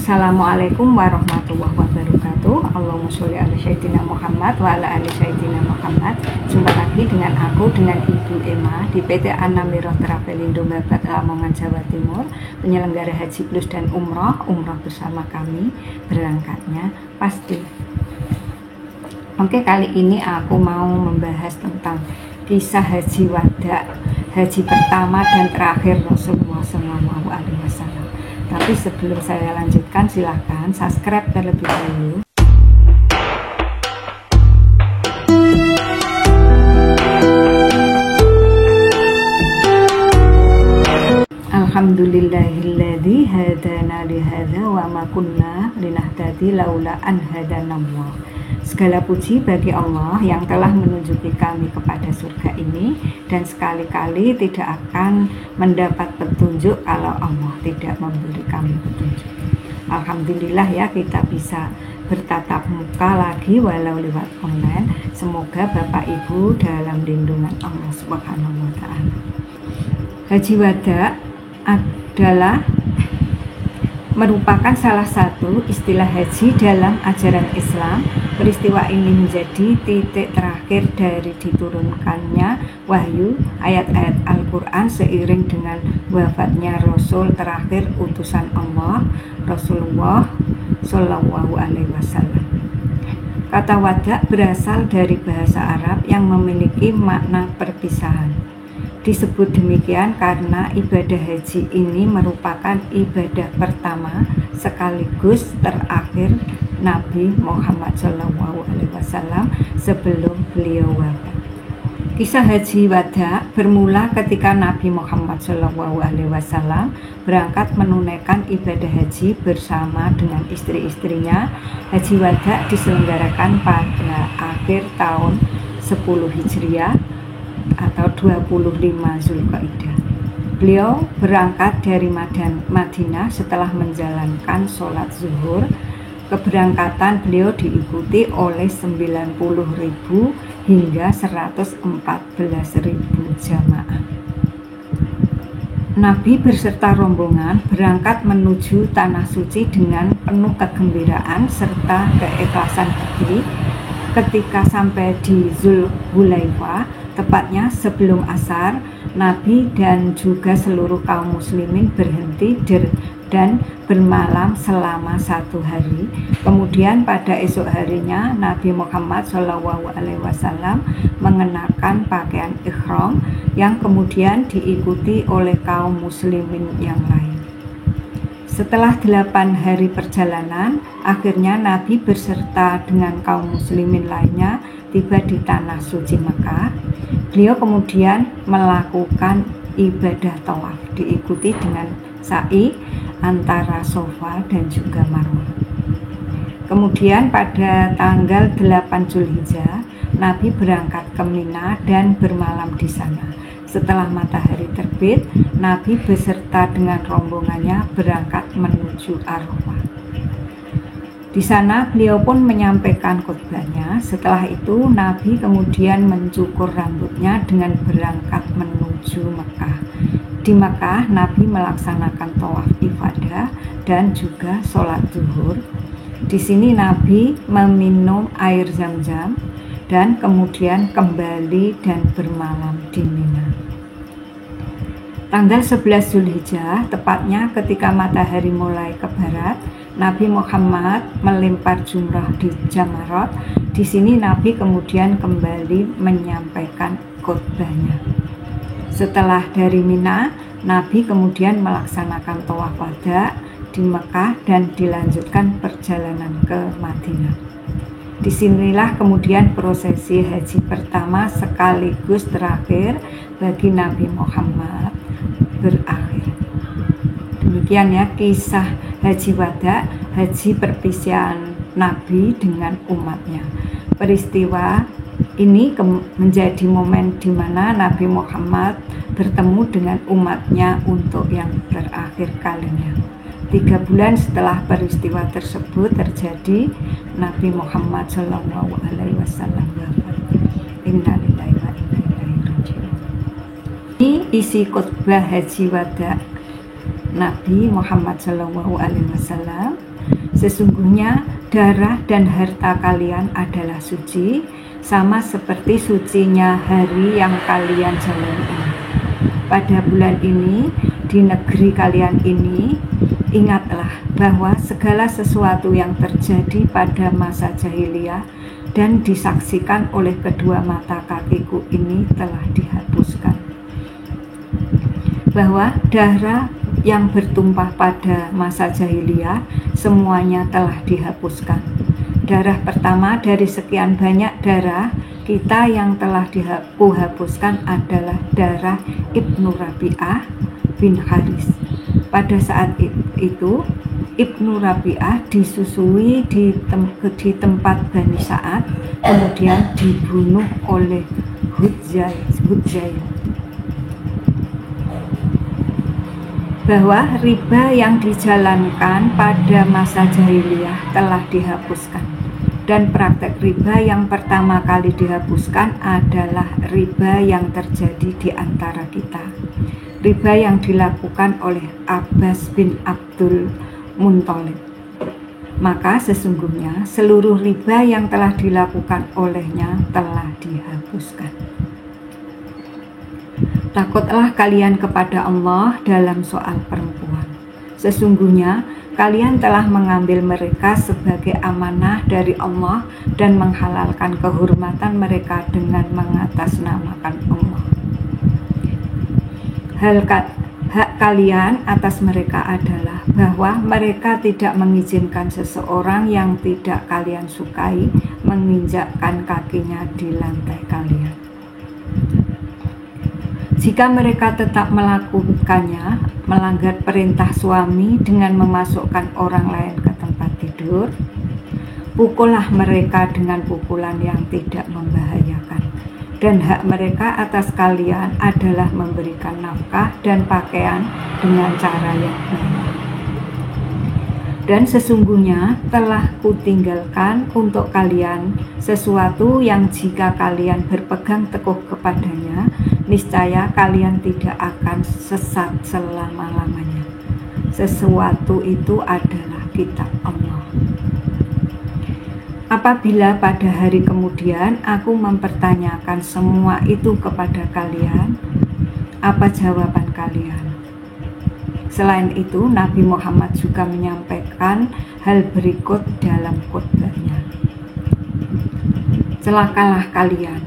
Assalamualaikum warahmatullahi wabarakatuh. Allahumma sholli ala sayyidina Muhammad wa ala ali sayyidina Muhammad. Jumpa lagi dengan aku, dengan Ibu Emma di PT Anamiro Travelindo Babat, Lamongan, Jawa Timur, penyelenggara Haji Plus dan Umroh bersama kami. Berangkatnya pasti. Oke, kali ini aku mau membahas tentang kisah haji wada, haji pertama dan terakhir Rasulullah SAW. Tapi sebelum saya lanjutkan, silahkan subscribe terlebih dahulu. Alhamdulillahilladzi hadana lihadza wa ma kunna linahtadi laula an hadanallah. Segala puji bagi Allah yang telah menunjuki kami kepada surga ini, dan sekali-kali tidak akan mendapat petunjuk kalau Allah tidak memberi kami petunjuk. Alhamdulillah ya, kita bisa bertatap muka lagi walau lewat online. Semoga Bapak Ibu dalam lindungan Allah Subhanahu wa Ta'ala. Haji wada adalah merupakan salah satu istilah haji dalam ajaran Islam. Peristiwa ini menjadi titik terakhir dari diturunkannya wahyu ayat-ayat Al-Quran seiring dengan wafatnya Rasul terakhir utusan Allah, Rasulullah Shallallahu Alaihi Wasallam. Kata wada berasal dari bahasa Arab yang memiliki makna perpisahan. Disebut demikian karena ibadah haji ini merupakan ibadah pertama sekaligus terakhir Nabi Muhammad SAW sebelum beliau wafat. Kisah haji wada bermula ketika Nabi Muhammad SAW berangkat menunaikan ibadah haji bersama dengan istri-istrinya. Haji wada diselenggarakan pada akhir tahun 10 Hijriah atau 25 Zulqa'dah. Beliau berangkat dari Madinah setelah menjalankan sholat zuhur. Keberangkatan beliau diikuti oleh 90.000 hingga 114.000 jamaah. Nabi berserta rombongan berangkat menuju Tanah Suci dengan penuh kegembiraan serta keikhlasan hati. Ketika sampai di Zulhulaifah, tepatnya sebelum asar, Nabi dan juga seluruh kaum muslimin berhenti dan bermalam selama 1 hari. Kemudian pada esok harinya Nabi Muhammad SAW mengenakan pakaian ihram yang kemudian diikuti oleh kaum muslimin yang lain. Setelah 8 hari perjalanan, akhirnya Nabi beserta dengan kaum muslimin lainnya tiba di Tanah Suci Mekah. Beliau kemudian melakukan ibadah tawaf diikuti dengan sa'i antara Safa dan juga Marwah. Kemudian pada tanggal 8 Zulhijjah, Nabi berangkat ke Mina dan bermalam di sana. Setelah matahari terbit, Nabi beserta dengan rombongannya berangkat menuju Arafah. Di sana beliau pun menyampaikan khutbahnya. Setelah itu Nabi kemudian mencukur rambutnya dengan berangkat menuju Mekah. Di Mekah Nabi melaksanakan tawaf ifadah dan juga sholat zuhur. Di sini Nabi meminum air zam-zam dan kemudian kembali dan bermalam di Mina. Tanggal 11 Zulhijjah, tepatnya ketika matahari mulai ke barat, Nabi Muhammad melempar jumrah di Jamarat. Di sini Nabi kemudian kembali menyampaikan khutbahnya. Setelah dari Mina, Nabi kemudian melaksanakan tawaf wada di Mekah dan dilanjutkan perjalanan ke Madinah. Disinilah kemudian prosesi haji pertama sekaligus terakhir bagi Nabi Muhammad berakhir. Demikian ya kisah haji wada, haji perpisahan Nabi dengan umatnya. Peristiwa ini menjadi momen di mana Nabi Muhammad bertemu dengan umatnya untuk yang terakhir kalinya. 3 bulan setelah peristiwa tersebut terjadi, Nabi Muhammad SAW wafat. Innalillahi wa inna ilaihi raji'un. Ini isi khutbah haji wada Nabi Muhammad SAW, sesungguhnya darah dan harta kalian adalah suci, sama seperti sucinya hari yang kalian jalani ini. Pada bulan ini, di negeri kalian ini, ingatlah bahwa segala sesuatu yang terjadi pada masa jahiliyah dan disaksikan oleh kedua mata kakiku ini telah dihapuskan. Bahwa darah yang bertumpah pada masa jahiliyah semuanya telah dihapuskan. Darah pertama dari sekian banyak darah kita yang telah dihapuskan adalah darah Ibnu Rabi'ah bin Haris. Pada saat itu Ibnu Rabi'ah disusui di tempat Bani Sa'ad, kemudian dibunuh oleh Hudzail. Bahwa riba yang dijalankan pada masa jahiliyah telah dihapuskan, dan praktek riba yang pertama kali dihapuskan adalah riba yang terjadi di antara kita, riba yang dilakukan oleh Abbas bin Abdul Muthalib. Maka sesungguhnya seluruh riba yang telah dilakukan olehnya telah dihapuskan. Takutlah kalian kepada Allah dalam soal perempuan. Sesungguhnya kalian telah mengambil mereka sebagai amanah dari Allah dan menghalalkan kehormatan mereka dengan mengatasnamakan Allah. Hak kalian atas mereka adalah bahwa mereka tidak mengizinkan seseorang yang tidak kalian sukai menginjakkan kakinya di lantai kalian. Jika mereka tetap melakukannya, melanggar perintah suami dengan memasukkan orang lain ke tempat tidur, pukullah mereka dengan pukulan yang tidak membahayakan. Dan hak mereka atas kalian adalah memberikan nafkah dan pakaian dengan cara yang benar. Dan sesungguhnya telah kutinggalkan untuk kalian sesuatu yang jika kalian berpegang teguh kepadanya, niscaya kalian tidak akan sesat selama-lamanya. Sesuatu itu adalah kitab Allah. Apabila pada hari kemudian aku mempertanyakan semua itu kepada kalian, apa jawaban kalian? Selain itu, Nabi Muhammad juga menyampaikan hal berikut dalam khutbahnya. Celakalah kalian,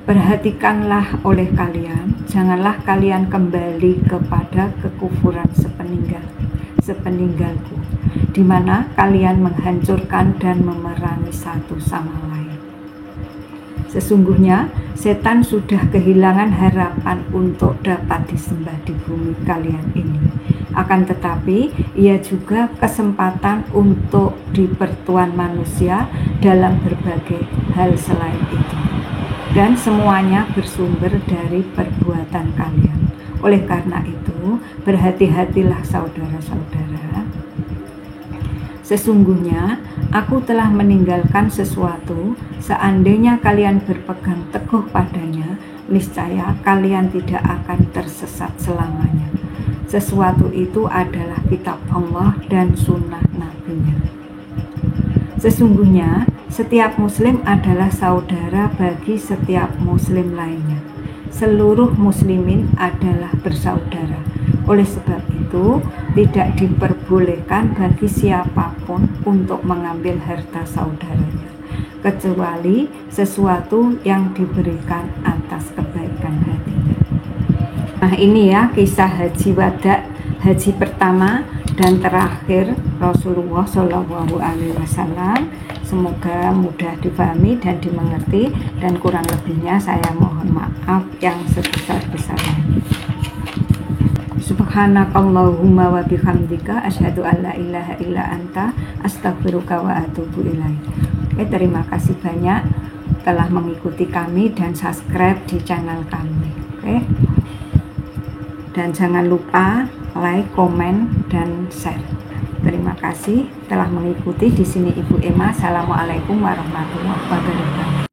perhatikanlah oleh kalian, janganlah kalian kembali kepada kekufuran sepeninggalku, di mana kalian menghancurkan dan memerangi satu sama lain. Sesungguhnya setan sudah kehilangan harapan untuk dapat disembah di bumi kalian ini. Akan tetapi ia juga kesempatan untuk dipertuan manusia dalam berbagai hal selain itu. Dan semuanya bersumber dari perbuatan kalian. Oleh karena itu, berhati-hatilah saudara-saudara. Sesungguhnya aku telah meninggalkan sesuatu, seandainya kalian berpegang teguh padanya, niscaya kalian tidak akan tersesat selamanya. Sesuatu itu adalah kitab Allah dan sunnah Nabi-Nya. Sesungguhnya setiap muslim adalah saudara bagi setiap muslim lainnya. Seluruh muslimin adalah bersaudara. Oleh sebab itu, tidak diperbolehkan bagi siapapun untuk mengambil harta saudaranya, kecuali sesuatu yang diberikan atas kebaikan hatinya. Nah, ini ya kisah haji wada, haji pertama dan terakhir Rasulullah Shallallahu Alaihi Wasallam. Semoga mudah difahami dan dimengerti, dan kurang lebihnya saya mohon maaf yang sebesar-besarnya. Subhanakallahumma wa bihamdika asyhadu an la ilaha illa anta astaghfiruka wa atubu ilaik. Terima kasih banyak telah mengikuti kami dan subscribe di channel kami. Dan jangan lupa like, komen, dan share. Terima kasih telah mengikuti. Di sini Ibu Emma. Assalamualaikum warahmatullahi wabarakatuh.